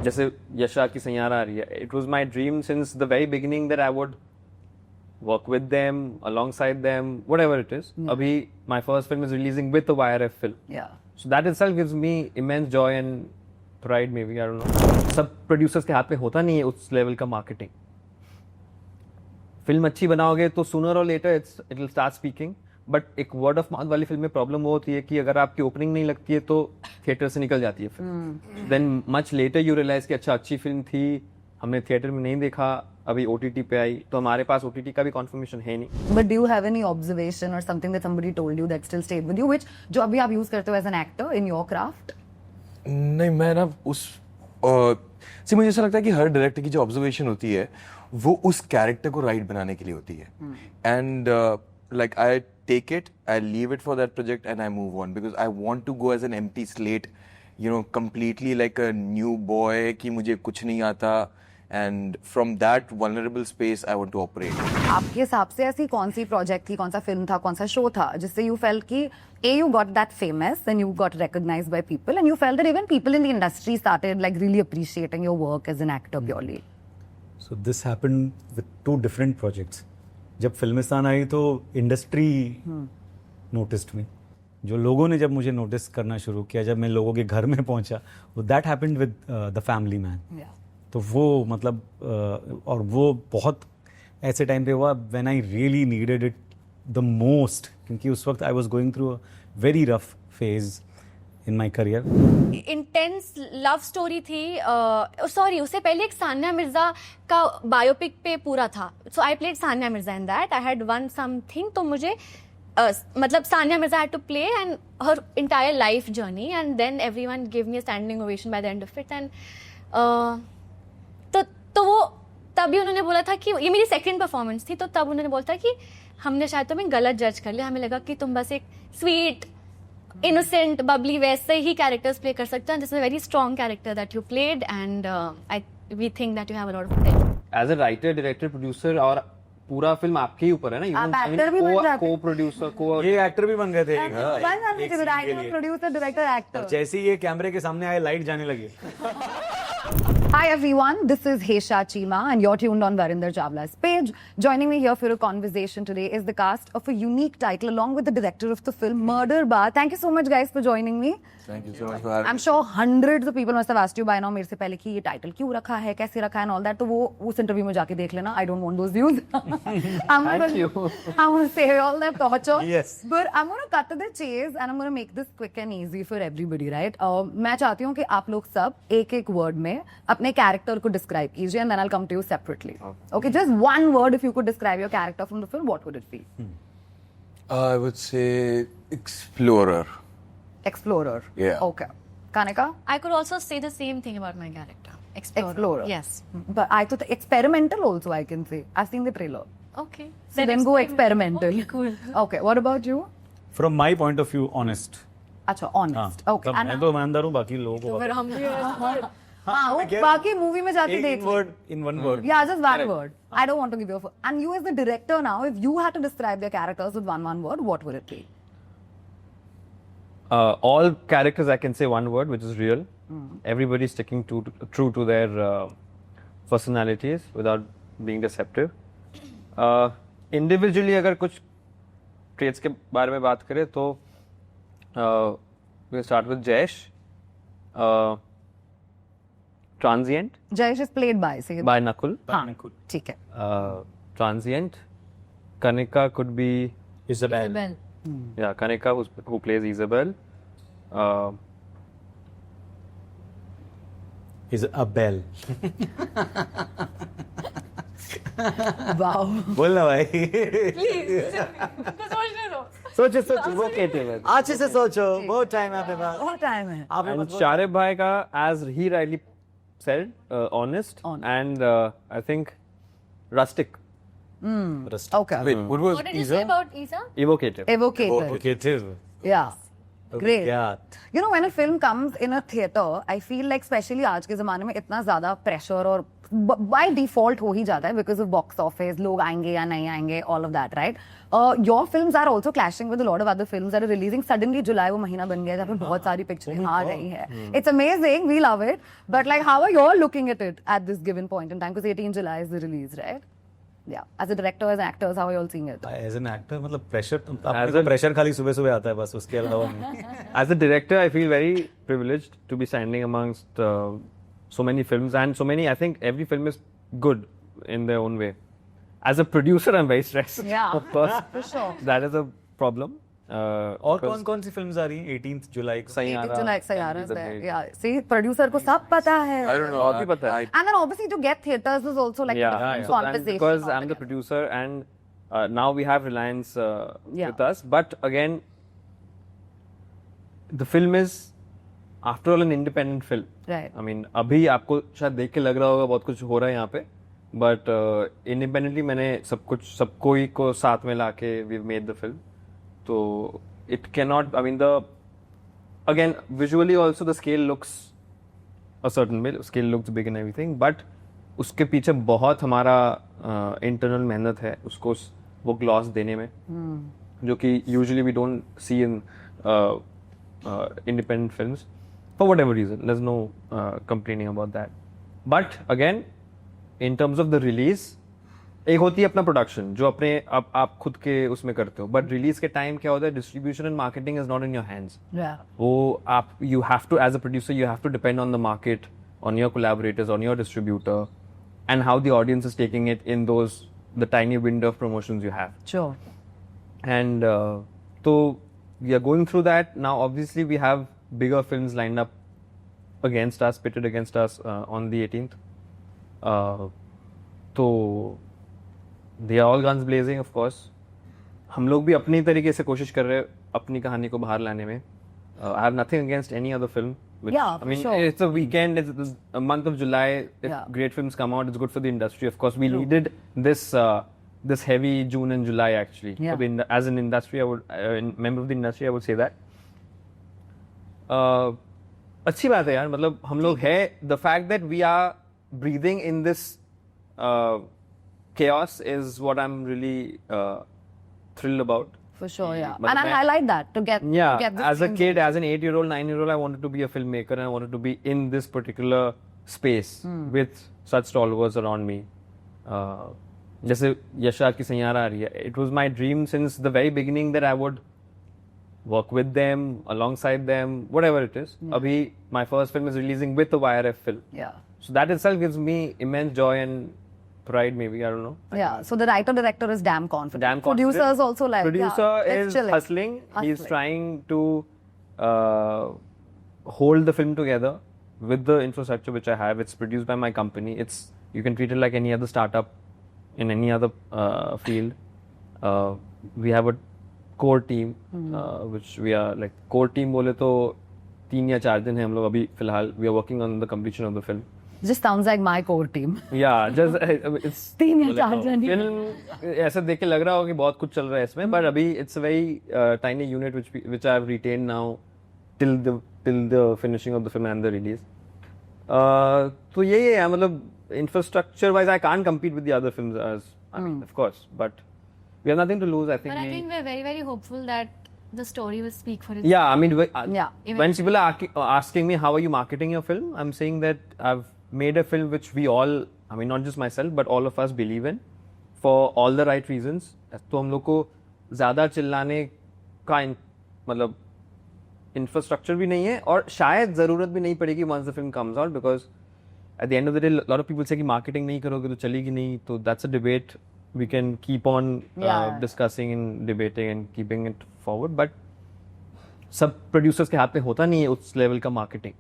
जैसे यशा की सैयारा आ रही है, it was my dream since the very beginning that I would work with them, alongside them, whatever it is. Abhi, my first film is releasing with a YRF film. Yeah. So that itself gives me immense joy and pride, maybe, I don't know. सब producers के हाथ में होता नहीं है उस level का marketing. Film अच्छी बनाओगे तो sooner or later it will start speaking. But एक word of mouth वाली फिल्म में problem वो होती है कि अगर आपकी opening नहीं लगती है तो theater से निकल जाती है film. Then much later you realize कि अच्छा अच्छी फिल्म थी, हमने थिएटर में नहीं देखा, अभी OTT पे आई, तो हमारे पास OTT का भी confirmation है नहीं. But do you have any observation or something that somebody told you that still stayed with you, which जो अभी आप use करते हो as an actor in your craft? नहीं, मैं ना से मुझे ऐसा लगता है कि हर डायरेक्टर की जो ऑब्जर्वेशन होती है वो उस कैरेक्टर को राइट बनाने के लिए होती है. And like I take it, I leave it for that project and I move on because I want to go as an empty slate, you know, completely like a new boy कि मुझे कुछ नहीं आता. And from that vulnerable space, I want to operate. आपके हिसाब से ऐसी कौन सी प्रोजेक्ट थी, कौन सा फिल्म था, कौन सा शो था जिससे you felt कि you got that famous and you got recognized by people and you felt that even people in the industry started like really appreciating your work as an actor purely? So this happened with two different projects. जब फिल्मिस्तान आई तो industry noticed मी. जो लोगों ने जब मुझे notice करना शुरू किया, जब मैं लोगों के घर में पहुंचा, that happened with the family man. तो वो मतलब और वो बहुत ऐसे टाइम पे हुआ when I really needed it the most, क्योंकि उस वक्त I was going through a very rough phase in my career. Intense love story थी. सॉरी, उससे पहले एक सानिया मिर्जा का बायोपिक पे पूरा था. So I played Sania Mirza in that. I had one something, तो मुझे मतलब Sania Mirza had to play and her entire life journey and then everyone give me a standing ovation by the end of it. And तो वो तभी उन्होंने बोला था कि ये मेरी सेकंड परफॉर्मेंस थी, तो तब उन्होंने बोला था कि हमने शायद तुम्हें गलत जज कर लिया, हमें लगा कि तुम बस एक स्वीट इनोसेंट बबली वैसे ही कैरेक्टर्स प्ले कर सकते हैं. This is a very strong character that you played and we think that you have a lot of potential. As a writer, director, producer, और पूरा फिल्म आपके ही ऊपर है ना. आप actor भी बन जाते. को प्रोड्यूसर, को ये एक्टर भी बन गए थे. बन जाते थे, राइटर, प्रोड्यूसर, डायरेक्टर, एक्टर. जैसे ही ये कैमरे के सामने आए लाइट जाने लगी. Hi everyone, this is Hesha Chima and you're tuned on Varinder Chawla's page. Joining me here for a conversation today is the cast of a unique title along with the director of the film Murder Bar. Thank you so much guys for joining me. Thank you so much for having I'm sure hundreds of people must have asked you by now मेरे से पहले कि ये title क्यों रखा है, कैसे रखा है and all that. तो वो उस इंटरव्यू में जाके देख लेना. I don't want those views. I'm gonna save all that torture. Yes. But I'm gonna cut to the chase and I'm gonna make this quick and easy for everybody, right? मैं चाहती हूँ कि आप लोग सब एक-एक वर्ड में अपने कैरेक्टर को डिस्क्राइब कीजिए and then I'll come to you separately. Okay, just one word if you could describe your character from the film, what would it be? I would say explorer. Explorer. Yeah. Okay. Kanika? I could also say the same thing about my character. Explorer. Yes. But I thought experimental also I can say. I've seen the trailer. Okay. So then go experimental. Okay, cool. Okay, what about you? From my point of view, honest. अच्छा, honest. Okay. मतलब मैं तो ईमानदार हूँ, बाकी लोगों को फिर हम भी हाँ, वो बाकी मूवी में जाके देख लो. in one word. Yeah, just one word. I don't want to give you a. And you as the director now, if you had to describe their characters with one word, what would it be? All characters I can say one word, which is real. Everybody sticking true to their personalities without being deceptive. Individually अगर कुछ traits के बारे में बात करें तो we'll start with Jayesh. Transient. Jayesh is played by, say. By Nakul. हाँ, ठीक है. Transient. Kanika could be Isabel. Yeah, Kanika who plays Isabel. Is a bell. Wow. बोलना भाई. सोच evocative है. अच्छे से सोचो. बहुत टाइम है आपके पास. बहुत time है. And Sharif bhai ka, as he rightly said, honest and I think rustic. Okay. Wait, what was What did you Isa? say about Isa? Evocative. Evocative. Evocative. Yeah. Great. ज्ञात। You know, when a film comes in a theater, I feel like especially आज के ज़माने में इतना ज़्यादा pressure और by default हो ही जाता है because of box office, लोग आएंगे या नहीं आएंगे, all of that, right? Your films are also clashing with a lot of other films that are releasing. Suddenly July वो महीना बन गया जहाँ पे बहुत सारी pictures आ रही है. It's amazing, we love it. But like, how are you all looking at it at this given point in time? Because 18 July is the release, right? Yeah. As a director, as actors, how are you all seeing it? As an actor मतलब pressure pressure खाली सुबह सुबह आता है बस, उसके अलावा नहीं। As a director, I feel very privileged to be standing amongst so many films and so many. I think every film is good in their own way. As a producer, I'm very stressed. Yeah, of course, for sure. that is a problem. और कौन कौन सी films आ रही हैं 18 जुलाई को? 18 July, Sayara is there. Yeah. See, producer को सब पता है. I don't know. बहुत ही पता है. And then obviously to get theaters is also like a Yeah, different so, and conversation. because I'm the altogether. producer and now we have Reliance Yeah. with us. But again, the film is after all an independent film. Right. I mean, अभी आपको शायद देख के लग रहा होगा बहुत कुछ हो रहा है यहाँ पे, but independently मैंने सबको ही को साथ में लाके we've made the film. So it cannot. I mean, again visually also the scale looks a certain way. Scale looks big and everything, but उसके पीछे बहुत हमारा इंटरनल मेहनत है उसको वो ग्लॉस देने में, जो कि usually we don't see in independent films for whatever reason. There's no complaining about that. But again, in terms of the release, एक होती है अपना प्रोडक्शन जो अपने आप खुद के उसमें करते हो, बट रिलीज के टाइम क्या होता है, distribution and marketing is not in your hands. Yeah. वो आप you have to as a producer you have to depend on the market, on your collaborators, on your distributor, and how the audience is taking it in those the tiny window of promotions you have. Sure. And so we are going through that now. Obviously, we have bigger films lined up against us, pitted against us on the 18th. So they are all guns blazing, of course. हम लोग भी अपनी तरीके से कोशिश कर रहे हैं अपनी कहानी को बाहर लाने में. I have nothing against any other film. Yeah, I mean, sure. it's a weekend. It's a month of July. If Yeah. great films come out, it's good for the industry. Of course, we needed this heavy June and July actually. Yeah. As an industry, I would member of the industry, I would say that. अच्छी बात है यार, मतलब हम लोग है. The fact that we are breathing in this chaos is what I'm really thrilled about. For sure, yeah. But And I like that to get Yeah, to get this as a thing kid, as an 8-year-old, 9-year-old, I wanted to be a filmmaker and I wanted to be in this particular space with such stalwarts around me. जैसे यशराज की सैयारा आ रही है. It was my dream since the very beginning that I would work with them, alongside them, whatever it is. Abhi, my first film is releasing with a YRF film. Yeah. So that itself gives me immense joy and pride, maybe, I don't know. Yeah. So the writer director is damn confident. Damn confident. Producers also like. Producer yeah, let's is chill it. hustling. He's Hustling. trying to hold the film together with the infrastructure which I have. It's produced by my company. You can treat it like any other startup in any other field. We have a core team, which we are like core team. बोले तो 3 या 4 दिन है हम लोग अभी फिलहाल. We are working on the completion of the film. Just sounds like my core team. Yeah, just it's 3 या 4 जन ही. फिल्म ऐसा देख के लग रहा हो कि बहुत कुछ चल रहा है इसमें, but अभी it's a very tiny unit which I have retained now till the finishing of the film and the release. तो यही है, मतलब infrastructure wise I can't compete with the other films as I mean, of course, but we have nothing to lose. I think. But I think we're very, very hopeful that the story will speak for itself. Yeah, I mean, Yeah. when people are asking me how are you marketing your film, I'm saying that I've made a film which we all, I mean, not just myself, but all of us believe in for all the right reasons. तो हम लोग को ज़्यादा चिल्लाने का मतलब infrastructure भी नहीं है और शायद ज़रूरत भी नहीं पड़ेगी once the film comes out, because at the end of the day, a lot of people say कि marketing नहीं करोगे तो चलेगी नहीं. तो that's a debate we can keep on Yeah. discussing and debating and keeping it forward, but सब producers के हाथ में होता नहीं है उस level का marketing.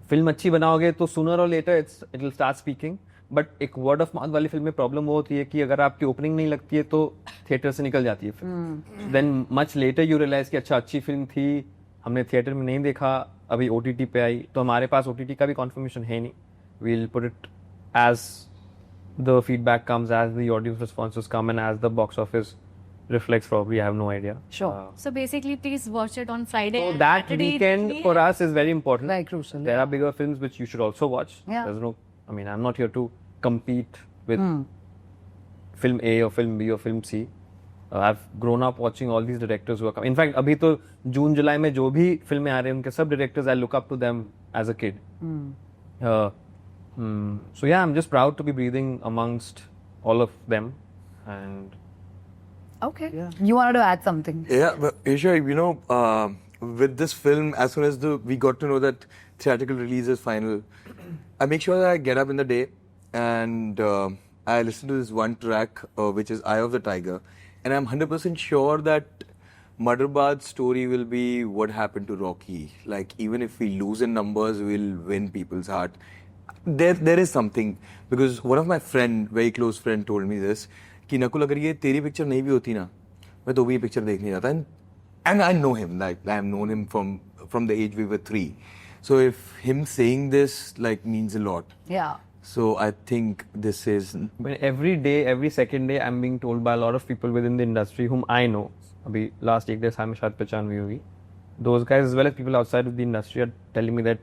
फिल्म अच्छी बनाओगे तो sooner or later it will start speaking, but एक word of mouth वाली फिल्म में प्रॉब्लम वो होती है कि अगर आपकी ओपनिंग नहीं लगती है तो थिएटर से निकल जाती है film. Then much later you realize कि अच्छा अच्छी फिल्म थी, हमने थिएटर में नहीं देखा, अभी OTT पे आई, तो हमारे पास OTT का भी कॉन्फर्मेशन है नहीं. We'll put it as the feedback comes, as the audience responses come, and as the box office reflects probably. I have no idea. Sure. So basically, please watch it on Friday. So and that Saturday weekend evening. for us is very important. Very crucial. There are bigger films which you should also watch. Yeah. There's no, I mean, I'm not here to compete with film A or film B or film C. I've grown up watching all these directors who are coming. In fact, अभी तो जून जुलाई में जो भी फिल्में आ रही हैं उनके सब directors I look up to them as a kid. So yeah, I'm just proud to be breathing amongst all of them, and Okay. You wanted to add something? Yeah, but Asia, you know, with this film, as soon as we got to know that theatrical release is final, I make sure that I get up in the day and I listen to this one track, which is Eye of the Tiger, and I'm 100% sure that Murderbad's story will be what happened to Rocky. Like, even if we lose in numbers, we'll win people's heart. There is something, because one of my friend, very close friend, told me this, कि नकुल अगर ये तेरी picture नहीं भी होती ना, मैं तो भी ये पिक्चर देखने जाता. And I know him, like I have known him from the age we were 3. So if him saying this like means a lot. Yeah. So I think this is. But every day, every second day, I'm being told by a lot of people within the industry whom I know. अभी last एक day में शायद पहचान हुई होगी. Those guys as well as people outside of the industry are telling me that,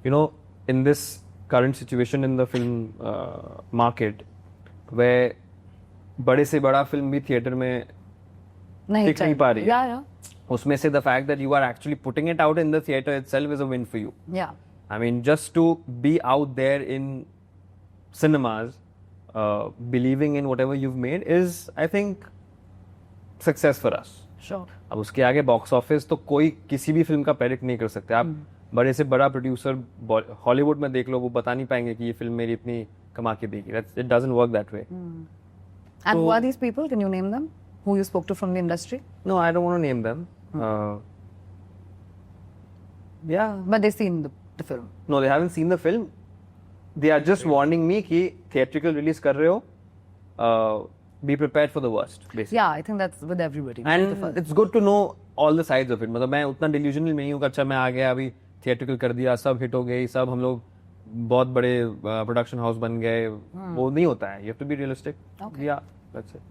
you know, in this current situation in the film market, where बड़े से बड़ा फिल्म भी थिएटर में दिख नहीं पा रही है. Yeah. उसमें से the fact that you are actually putting it out in the theater itself is a win for you. Yeah. I mean, just to be out there in cinemas, believing in whatever you've made is, I think, success for us. Sure. अब उसके आगे box office तो कोई किसी भी film का predict नहीं कर सकते. आप बड़े से बड़ा प्रोड्यूसर हॉलीवुड में देख लो, वो बता नहीं पाएंगे कि ये फिल्म मेरी इतनी कमा के देगी. It doesn't work that way. And who are these people? Can you name them? Who you spoke to from the industry? No, I don't want to name them. Yeah. But they've seen the film. No, they haven't seen the film. They are just warning me कि theatrical release कर रहे हो, be prepared for the worst, basically. Yeah, I think that's with everybody. And it's good to know all the sides of it. मतलब मैं उतना delusional नहीं हूँ कि अच्छा मैं आ गया अभी theatrical कर दिया, सब hit हो गई, सब हम लोग बहुत बड़े production house बन गए. वो नहीं होता है. You have to be realistic. Okay. Yeah, that's it.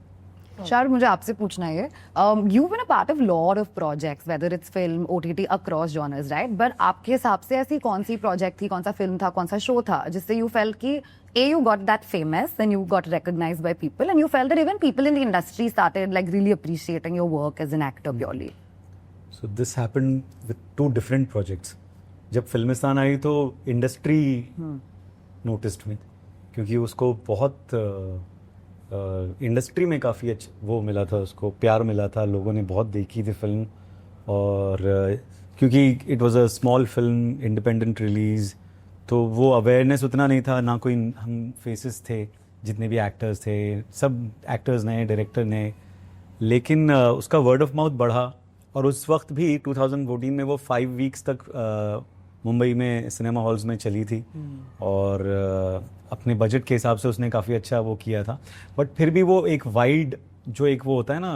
शार, मुझे आपसे पूछना है, you've been a part of lot of projects, whether it's film, OTT, across genres, right? But आपके हिसाब से ऐसी कौन सी project थी, कौन सा film था, कौन सा show था, जिससे you felt कि you got that famous, then you got recognized by people, and you felt that even people in the industry started like really appreciating your work as an actor purely. So this happened with two different projects. जब फिल्मिस्तान आई तो industry noticed में, क्योंकि उसको बहुत industry में काफ़ी अच्छा वो मिला था, उसको प्यार मिला था, लोगों ने बहुत देखी थी फिल्म. और क्योंकि it was a small film, independent release, तो वो अवेयरनेस उतना नहीं था, ना कोई हम फेसेस थे, जितने भी एक्टर्स थे सब एक्टर्स नए, डायरेक्टर नए. लेकिन उसका वर्ड ऑफ माउथ बढ़ा, और उस वक्त भी 2014 में वो 5 वीक्स तक मुंबई में सिनेमा हॉल्स में चली थी. और अपने बजट के हिसाब से उसने काफ़ी अच्छा वो किया था. बट फिर भी वो एक वाइड जो एक वो होता है ना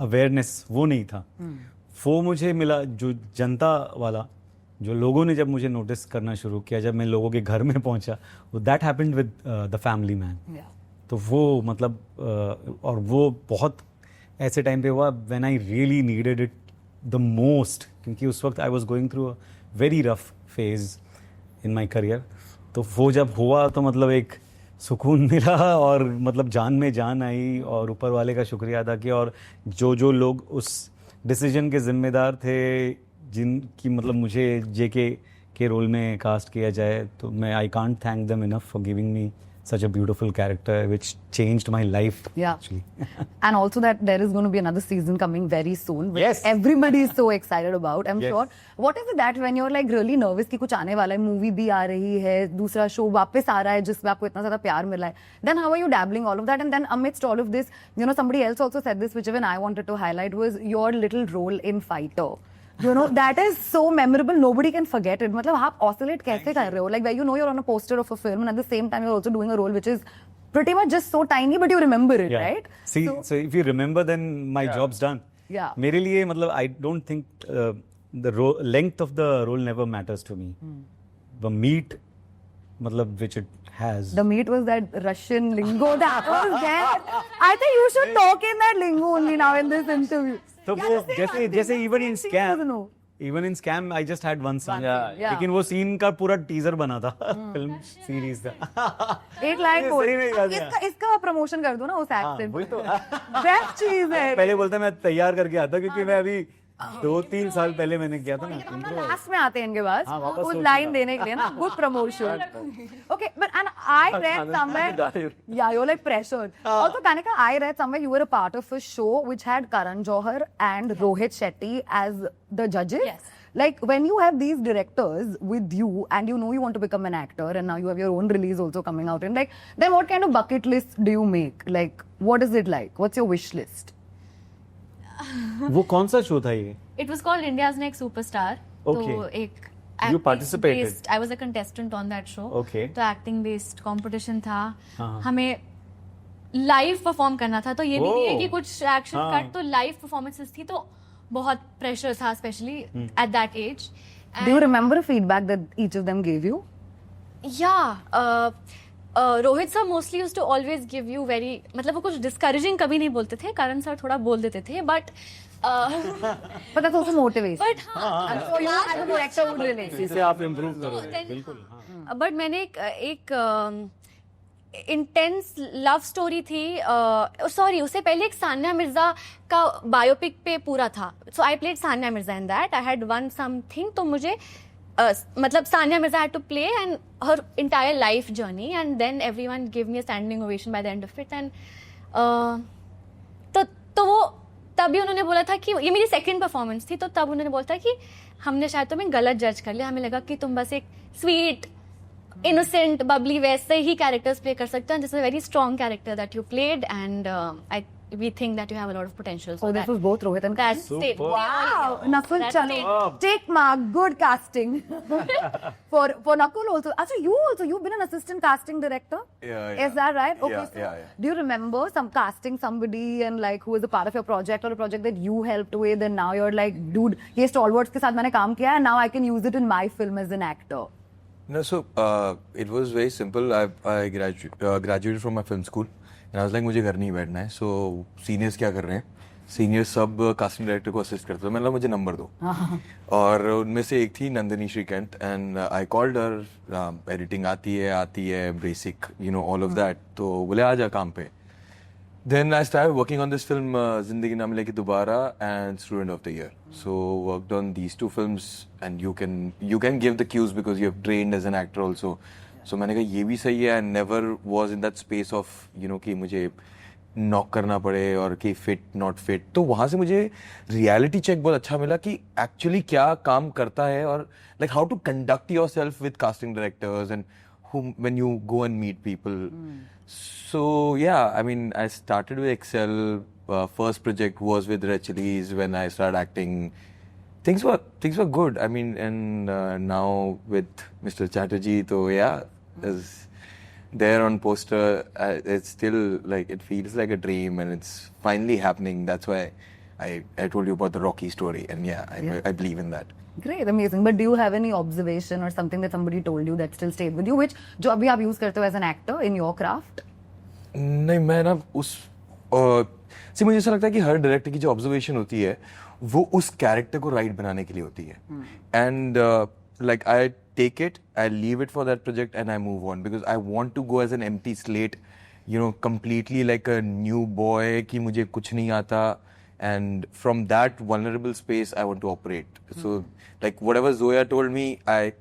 अवेयरनेस, वो नहीं था. वो मुझे मिला जो जनता वाला, जो लोगों ने जब मुझे नोटिस करना शुरू किया, जब मैं लोगों के घर में पहुंचा, that happened with the family man. तो वो मतलब और वो बहुत ऐसे टाइम पे हुआ when I really needed it the most, क्योंकि उस वक्त I was going through a very rough phase in my career. तो वो जब हुआ तो मतलब एक सुकून मिला, और मतलब जान में जान आई, और ऊपर वाले का शुक्रिया अदा किया. और जो लोग उस डिसीजन के जिम्मेदार थे, जिनकी मतलब मुझे जेके के रोल में कास्ट किया जाए, तो मैं I can't thank them enough for giving me such a beautiful character which changed my life. Yeah. Actually. And also that there is going to be another season coming very soon, which Yes. everybody is so excited about, I'm Yes. sure. What is it that when you're like really nervous कि कुछ आने वाला है, movie भी आ रही है, दूसरा show वापस आ रहा है जिसमें आपको इतना ज़्यादा प्यार मिला है, then how are you dabbling all of that? And then amidst all of this, you know, somebody else also said this, which even I wanted to highlight, was your little role in Fighter. You know, that is so memorable, nobody can forget it. मतलब आप oscillate कैसे कर रहे हो? Like where you know you're on a poster of a film, and at the same time you're also doing a role which is pretty much just so tiny, but you remember it, Yeah. right? See, so if you remember, then my job's done. Yeah. मेरे लिए मतलब I don't think the length of the role never matters to me. The meat मतलब which it has. The meat was that Russian lingo that was there. I think you should talk in that lingo only now in this interview. तो Yeah, वो just say one जैसे thing. even in She scam, doesn't know. even in scam I just had one scene. Yeah. लेकिन वो scene का पूरा teaser बना था film series का. एक लाइन ये बोल सही में याद है. इसका प्रमोशन कर दो ना उस हाँ, एक्सेंट वही तो. बेस्ट चीज है पहले बोलता मैं तैयार करके आता क्योंकि मैं अभी 2-3 साल पहले मैंने किया था ना intro. लास्ट में आते हैं इनके पास हाँ, वापस उस सोच लाइन रहा। देने के लिए ना good promotion okay but and I read somewhere yeah you're like pressured also Kanika I read somewhere you were a part of a show which had Karan Johar and Rohit Shetty as the judges Yes. like when you have these directors with you and you know you want to become an actor and now you have your own release also coming out and like then what kind of bucket list do you make like what is it like what's your wish list वो कौन सा show था ये? It was called India's Next Superstar. Okay. तो एक You acting participated? based- I was a contestant on that show. Okay. तो acting based competition था. हाँ. हमें लाइव परफॉर्म करना था तो ये भी नहीं है Oh. कि कुछ एक्शन हाँ. कट तो लाइव परफॉर्मेंसेस थी तो बहुत प्रेशर था specially at that age. do you remember a feedback that each of them gave you Rohit sir mostly used to always give you very मतलब वो कुछ डिस्करेजिंग कभी नहीं बोलते थे. करण सर थोड़ा बोल देते थे but but that's also motivation but हाँ so you as a director would relate इसे आप इम्प्रूव करो. बिल्कुल. हाँ. बट मैंने एक इंटेंस लव स्टोरी थी. सॉरी उससे पहले एक सान्या मिर्जा का बायोपिक पे पूरा था. So I played Sania Mirza in that. I had one something तो मुझे मतलब Sania Mirza had to play and her entire life journey and then everyone give me a standing ovation by the end of it. And तो वो तभी उन्होंने बोला था कि ये मेरी सेकंड परफॉर्मेंस थी तो तब उन्होंने बोला था कि हमने शायद तुम्हें गलत जज कर लिया. हमें लगा कि तुम बस एक स्वीट innocent, bubbly वैसे ही characters play कर सकते हैं. This is a very strong character that you played, and we think that you have a lot of potential. so this was both Rohit and That's Super. it. wow Nakul That's chalo it. take mark good casting for Nakul also actually you've been an assistant casting director Yeah. is that right okay Yeah, so yeah. do you remember casting somebody and like who was a part of your project or a project that you helped with and now you're like dude ये stalwarts के साथ मैंने काम किया and now I can use it in my film as an actor No, so it was very simple. I graduated from my film school, and I was like, मुझे घर नहीं बैठना है. So seniors क्या कर रहे हैं? Seniors सब casting director को assist करते हैं. मैंने बोला मुझे नंबर दो. और उनमें से एक थी Nandini Shrikant, and I called her. Editing आती है, basic, you know, all of that. तो बोले आ जा काम पे. Then I started working on this film, Zindagi Na Milegi Dobara and Student of the Year. So worked on these two films, and you can give the cues because you have trained as an actor also. So मैंने कहा ये भी सही है. I never was in that space of you know कि मुझे knock करना पड़े और कि फिट नॉट फिट. तो वहाँ से मुझे रियलिटी चेक बहुत अच्छा मिला कि एक्चुअली क्या काम करता है और like how to conduct yourself with casting directors and when you go and meet people. So yeah, I mean, I started with Excel. First project was with Red Chillies when I started acting. Things were good. I mean, and now with Mr. Chatterjee, so yeah, is there on poster. It's still like it feels like a dream, and it's finally happening. That's why I told you about the Rocky story, and I believe in that. Great, amazing. But do you have any observation or something that somebody told you that still stayed with you, which जो अभी आप use करते हो as an actor in your craft? नहीं मैं ना से मुझे ऐसा लगता है कि हर डायरेक्टर की जो ऑब्जर्वेशन होती है वो उस कैरेक्टर को राइट बनाने के लिए होती है. And like I take it, I leave it for that project and I move on because I want to go as an empty slate, you know, completely like a new boy कि मुझे कुछ नहीं आता. And from that vulnerable space, I want to operate. So, like whatever Zoya told me, I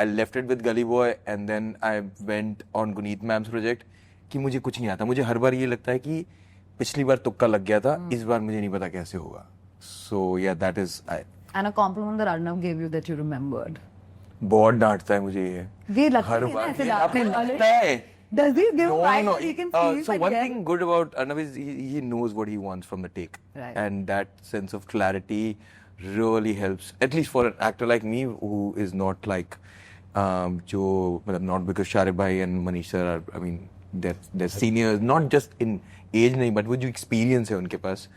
left it with Gully Boy, and then I went on Guneet Ma'am's project. कि मुझे कुछ नहीं आता. मुझे हर बार ये लगता है कि पिछली बार तुक्का लग गया था, इस बार मुझे नहीं पता कैसे होगा. So yeah, that is I. And a compliment that Arnav gave you that you remembered. बहुत डांटता है मुझे ये. ये लगता हर है ना बार ऐसे ये डांटने आपको वाले. लगता है. Does he give No, right no. so he can feel So like one yes. thing good about Arnav is he knows what he wants from the take, Right. and that sense of clarity really helps. At least for an actor like me, who is not like, जो मतलब not because Sharif bhai and Manish sir are, I mean, they're seniors, not just in age नहीं, but वो जो experience है उनके पास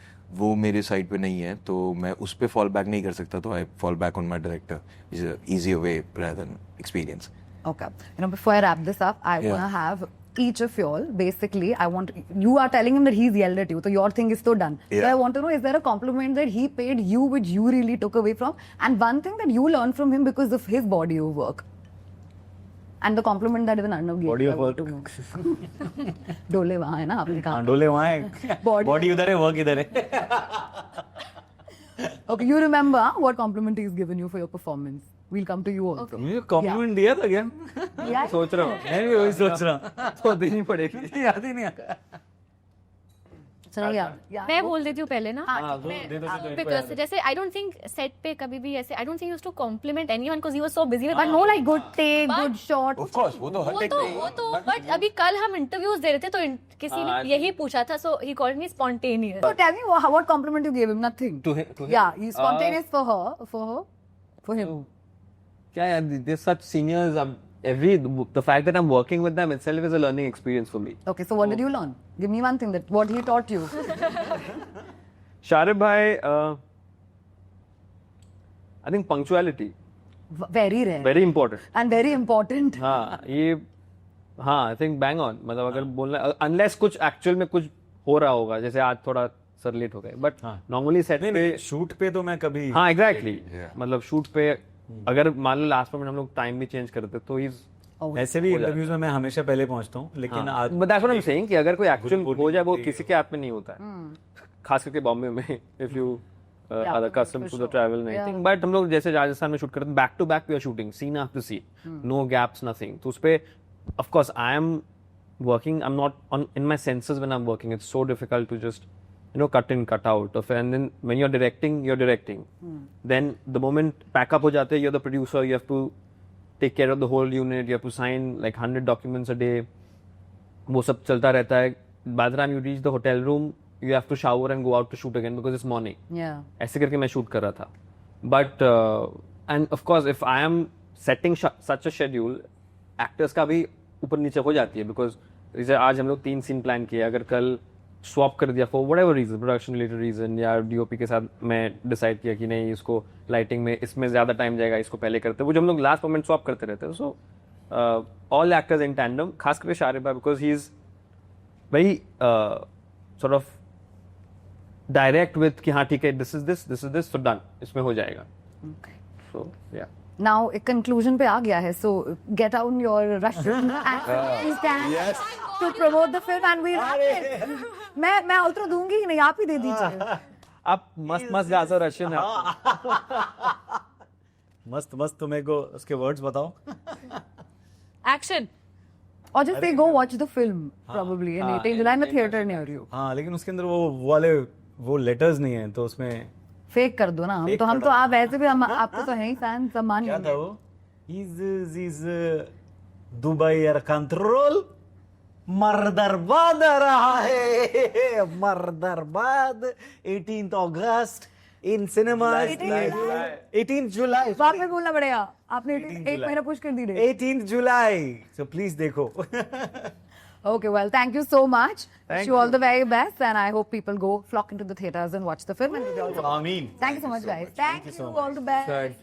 वो मेरे side पे नहीं है, तो मैं उस पे fall back नहीं कर सकता, तो I fall back on my director, which is an easier way rather than experience. Okay. Before I wrap this up, I Yeah. wanna have each of y'all. Basically, you are telling him that he's yelled at you, so your thing is so done. So Yeah. I want to know, is there a compliment that he paid you which you really took away from, and one thing that you learned from him because of his body of work? And the compliment that even Arnav gave Body of work. to me. डोले वहाँ है ना आपने कहा. डोले वहाँ है, Body- body उधर है, वर्क इधर है. Okay, you remember what compliment he's given you for your performance? We'll come to you also. मुझे कॉम्प्लीमेंट दिया था क्या? Yeah. सोच रहा हूँ मैं भी वही सोच रहा हूँ. तो देनी पड़ेगी. याद ही नहीं आता. चलो यार. मैं बोल देती हूँ पहले ना हाँ, दे दो बिकॉज जैसे आई डोंट थिंक सेट पे कभी भी ऐसे I don't think used to compliment anyone because he was so busy But no like good take, good shot. Of course, वो तो हर take पे वो तो बट अभी कल हम इंटरव्यूज दे रहे थे तो किसी ने यही पूछा था so he called me spontaneous So tell me what compliment you gave him? Nothing. To him? Yeah, he's spontaneous for her, for him. क्या यार, there's such seniors. The fact that I'm working with them itself is a learning experience for me. Okay, so what did you learn? Give me one thing what he taught you. Sharib bhai, I think punctuality, Very rare. very important. And very important. हाँ I think bang on. मतलब अगर बोलना, unless कुछ actual में कुछ हो रहा होगा, जैसे आज थोड़ा सर लेट हो गए, but normally set पे शूट पे तो मैं कभी हाँ exactly. मतलब शूट पे अगर मान लो लास्ट मोमेंट हम लोग टाइम भी चेंज करते तो he's ऐसे भी इंटरव्यूज में मैं हमेशा पहले पहुंचता हूँ, लेकिन आज but that's what I'm saying कि अगर कोई एक्चुअल हो जाए वो किसी के हाथ में नहीं होता है, खास करके बॉम्बे में if you are accustomed to the travel and everything. But हम लोग जैसे राजस्थान में शूट करते हैं, back to back we are shooting scene after scene, no gaps, nothing. तो उसपे of course I am working, I'm not in my senses when I'm working. It's so difficult to just cut in, cut out of it. And then when you're directing. Then the moment pack up हो जाते हैं, you're the producer, you have to take care of the whole unit, you have to sign like 100 documents a day. वो सब चलता रहता है. By the time you reach the hotel room, you have to shower and go out to shoot again because it's morning. Yeah. ऐसे करके मैं shoot कर रहा था. But and of course if I am setting such a schedule, actors का भी ऊपर नीचे हो जाती है because जैसे आज हम लोग 3 सीन प्लान किए, अगर कल स्वैप कर दिया for whatever reason, production related reason या डीओपी के साथ मैं डिसाइड किया कि नहीं इसको लाइटिंग में इसमें ज्यादा टाइम जाएगा, इसको पहले करते, वो जो हम लोग लास्ट मोमेंट स्वैप करते रहते हैं. So all actors in tandem, खास करके शारिब भाई because he is very sort of direct with कि हाँ ठीक है this is this so done, इसमें हो जाएगा. सो या Now a conclusion पे आ गया है, so get out your Russian accent stand to promote the film and we wrap it. मैं outro दूंगी ही नहीं, आप ही दे दीजिए. आप मस्त गाजर रशियन है. मस्त तो मेरे को उसके वर्ड्स बताओ. Action Or just say go watch the film probably in 18 July in the theater near you. हाँ, लेकिन उसके अंदर वो लेटर्स नहीं है, तो उसमें फेक कर दो ना. हम तो आप वैसे भी हम आपको तो है ही फैन, सम्मान क्या था वो? Is दुबई एयर कंट्रोल मर्दरबाद आ रहा है, मर्दरबाद 18th अगस्त इन सिनेमास. 18th जुलाई. बाद में बोलना पड़ेगा, आपने एक महीना पुश कर दी. 18th July. So please देखो. Okay, well, thank you so much. Wish you all the very best, and I hope people go flock into the theaters and watch the film. And Amin. thank you so much, guys. Thank you. All the best.